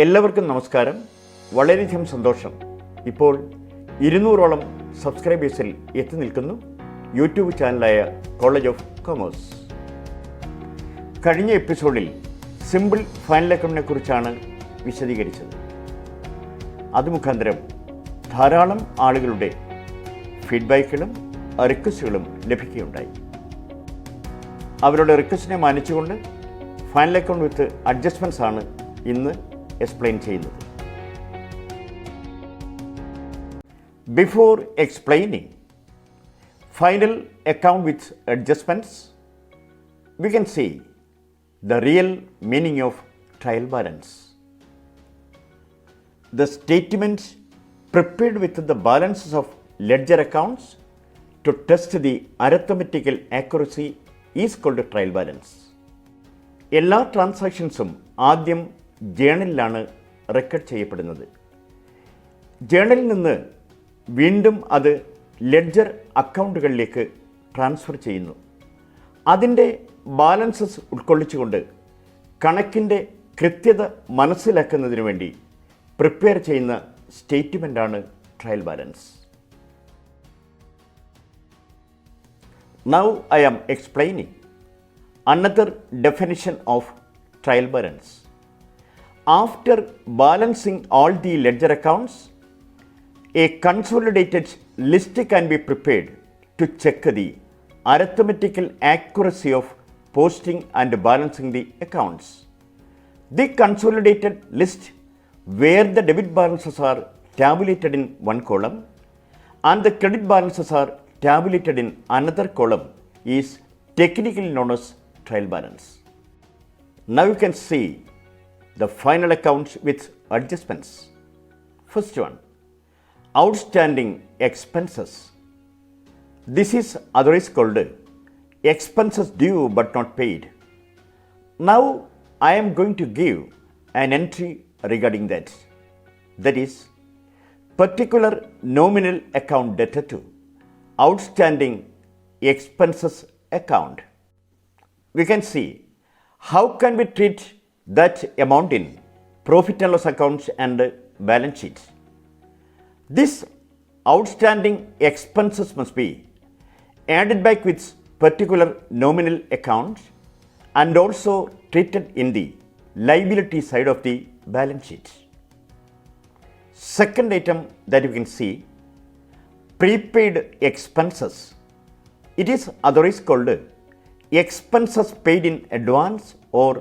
എല്ലാവർക്കും നമസ്കാരം. വളരെയധികം സന്തോഷം. ഇപ്പോൾ 200ഓളം സബ്സ്ക്രൈബേഴ്സിൽ എത്തി നിൽക്കുന്നു യൂട്യൂബ് ചാനലായ കോളേജ് ഓഫ് കൊമേഴ്സ്. കഴിഞ്ഞ എപ്പിസോഡിൽ സിമ്പിൾ ഫൈനൽ അക്കൗണ്ടിനെ കുറിച്ചാണ് വിശദീകരിച്ചത്. അത് മുഖാന്തരം ധാരാളം ആളുകളുടെ ഫീഡ്ബാക്കുകളും റിക്വസ്റ്റുകളും ലഭിക്കുകയുണ്ടായി. അവരുടെ റിക്വസ്റ്റിനെ മാനിച്ചുകൊണ്ട് ഫൈനൽ അക്കൗണ്ട് വിത്ത് അഡ്ജസ്റ്റ്മെൻറ്റ്സ് ആണ് ഇന്ന് എക്സ്പ്ലെയിൻ ചെയ്യുന്നത്. Before explaining final account with adjustments, we can see the real meaning of trial balance. The statement prepared with the balances of ledger accounts to test the arithmetical accuracy is called trial balance. എല്ലാ ട്രാൻസാക്ഷൻസും ആദ്യം ജേണലിലാണ് record ചെയ്യപ്പെടുന്നത്. ജേണലിൽ നിന്ന് വീണ്ടും അത് ledger അക്കൗണ്ടുകളിലേക്ക് transfer ചെയ്യുന്നു. അതിൻ്റെ balances ഉൾക്കൊള്ളിച്ചുകൊണ്ട് കണക്കിൻ്റെ കൃത്യത മനസ്സിലാക്കുന്നതിന് വേണ്ടി പ്രിപ്പയർ ചെയ്യുന്ന സ്റ്റേറ്റ്മെൻ്റാണ് trial balance. Now I am explaining another definition of trial balance. After balancing all the ledger accounts, a consolidated list can be prepared to check the arithmetical accuracy of posting and balancing the accounts. The consolidated list, where the debit balances are tabulated in one column and the credit balances are tabulated in another column, is technically known as trial balance. Now you can see the final accounts with adjustments. First one, outstanding expenses. This is otherwise called expenses due but not paid. Now I am going to give an entry regarding that. That is, particular nominal account debtor to outstanding expenses account. We can see how can we treat that amount in profit and loss accounts and balance sheet. This outstanding expenses must be added back with particular nominal account and also treated in the liability side of the balance sheet. Second item that you can see, prepaid expenses. It is otherwise called expenses paid in advance or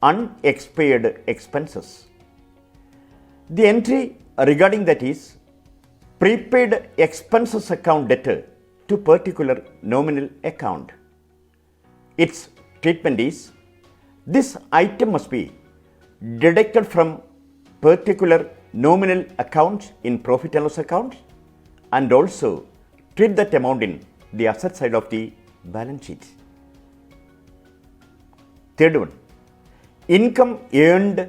unexpired expenses. The entry regarding that is prepaid expenses account debtor to particular nominal account. Its treatment is, this item must be deducted from particular nominal account in profit and loss account and also treat that amount in the asset side of the balance sheet. Third one, income earned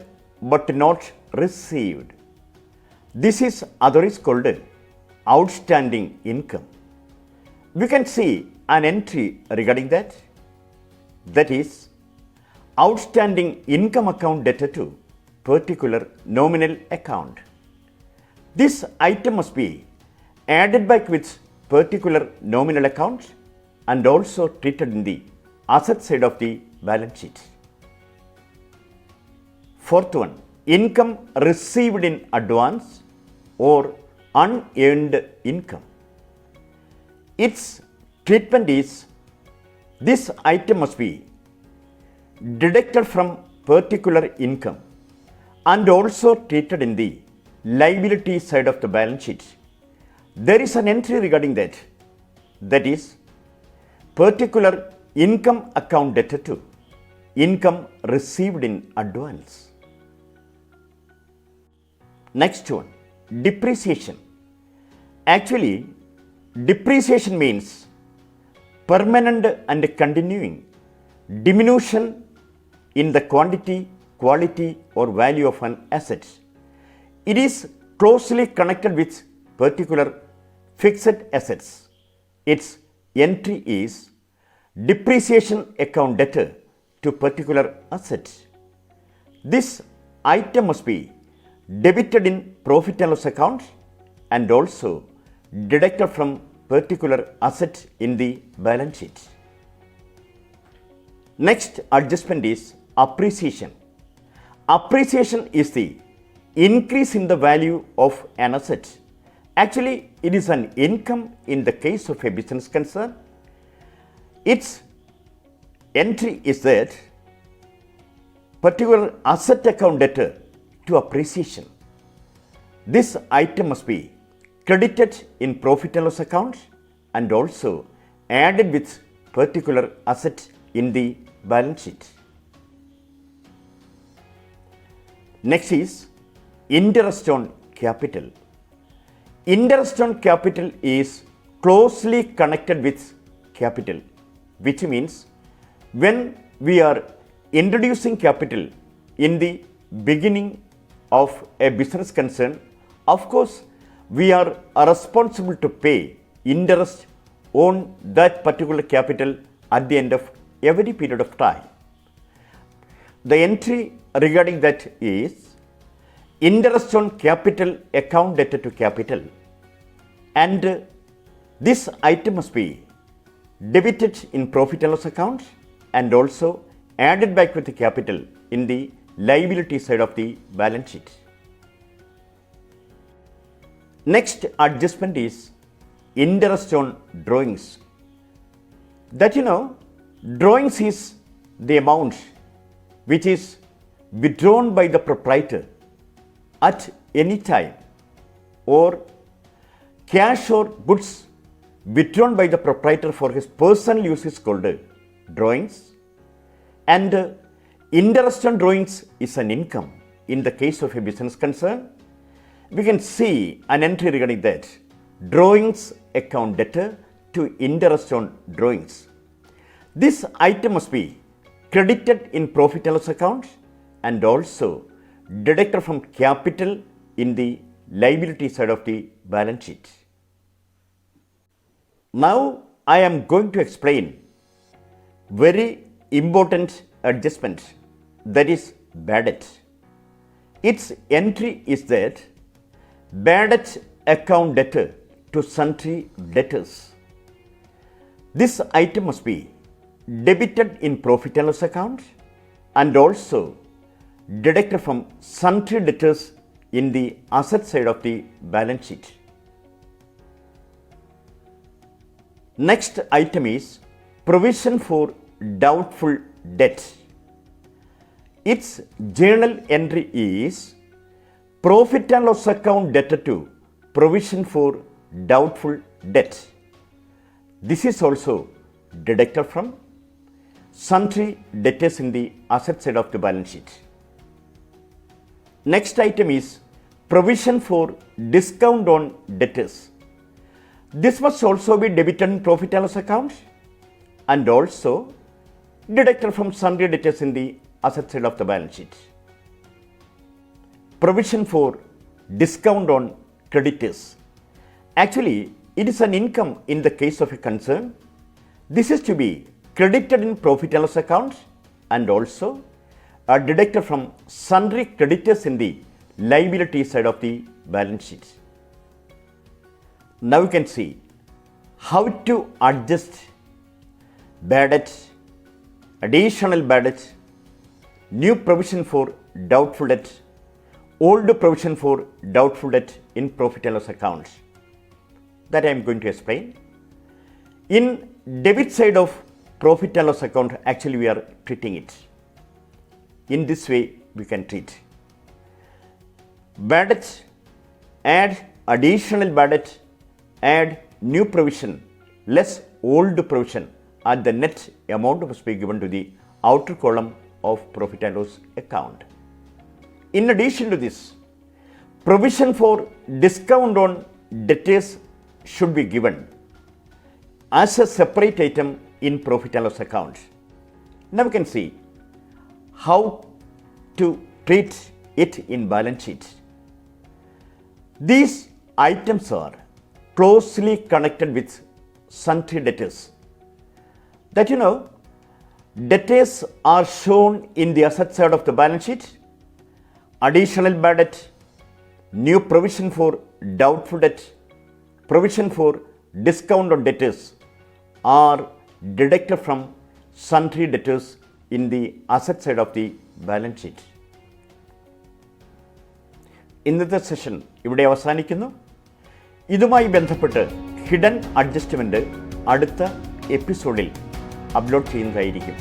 but not received. This is otherwise called outstanding income. We can see an entry regarding that. That is, outstanding income account debtor to particular nominal account. This item must be added back with particular nominal account and also treated in the asset side of the balance sheet. Fourth one, income received in advance or unearned income. Its treatment is, this item must be deducted from particular income and also treated in the liability side of the balance sheet. There is an entry regarding that. That is, particular income account debtor to income received in advance. Next one, depreciation. Actually, depreciation means permanent and continuing diminution in the quantity, quality or value of an asset. It is closely connected with particular fixed assets. Its entry is depreciation account debtor to particular asset. This item must be debited in profit and loss account and also deducted from particular asset in the balance sheet. Next adjustment is appreciation. Appreciation is the increase in the value of an asset. Actually, it is an income in the case of a business concern. Its entry is that particular asset account debtor to appreciation. This item must be credited in profit and loss account and also added with particular asset in the balance sheet. Next is interest on capital. Interest on capital is closely connected with capital, which means when we are introducing capital in the beginning of a business concern, of course, we are responsible to pay interest on that particular capital at the end of every period of time. The entry regarding that is interest on capital account debtor to capital, and this item must be debited in profit and loss account and also added back with the capital in the liability side of the balance sheet. Next adjustment is interest on drawings. That drawings is the amount which is withdrawn by the proprietor at any time, or cash or goods withdrawn by the proprietor for his personal use is called drawings, and interest on drawings is an income in the case of a business concern. We can see an entry regarding that drawings account debtor to interest on drawings. This item must be credited in profit and loss account and also deducted from capital in the liability side of the balance sheet. Now I am going to explain very important adjustment, that is bad debt. Its entry is that bad debt account debtor to sundry debtors. This item must be debited in profit and loss account and also deducted from sundry debtors in the asset side of the balance sheet. Next item is provision for doubtful debt. Its journal entry is profit and loss account debtor to provision for doubtful debt. This is also deducted from sundry debtors in the asset side of the balance sheet. Next item is provision for discount on debtors. This must also be debited in profit and loss account and also deducted from sundry debtors in the asset side of the balance sheet. Provision for discount on creditors. Actually, it is an income in the case of a concern. This is to be credited in profit and loss account and also deducted from sundry creditors in the liability side of the balance sheet. Now you can see how to adjust bad debt, additional bad debt, new provision for doubtful debt, old provision for doubtful debt in profit and loss account. That I am going to explain. In debit side of profit and loss account, actually we are treating it. In this way we can treat. Bad debt, add additional bad debt, add new provision, less old provision, and the net amount must be given to the outer column of profit and loss account. In addition to this, provision for discount on debtors should be given as a separate item in profit and loss account. Now we can see how to treat it in balance sheet. These items are closely connected with sundry debtors. That debtors are shown in the asset side of the balance sheet, additional bad debt new provision for doubtful debt, provision for discount on debtors are deducted from sundry debtors in the asset side of the balance sheet. ഇന്നത്തെ session ഇവിടെ അവസാനിക്കുന്നു. ഇതുമായി ബന്ധപ്പെട്ട് hidden adjustment അടുത്ത എപ്പിസോഡിൽ upload ചെയ്യുന്നതായിരിക്കും.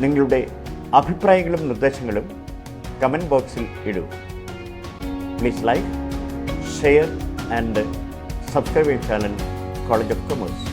നിങ്ങളുടെ അഭിപ്രായങ്ങളും നിർദ്ദേശങ്ങളും കമൻറ്റ് ബോക്സിൽ ഇടൂ. Please like, share and subscribe channel college of commerce.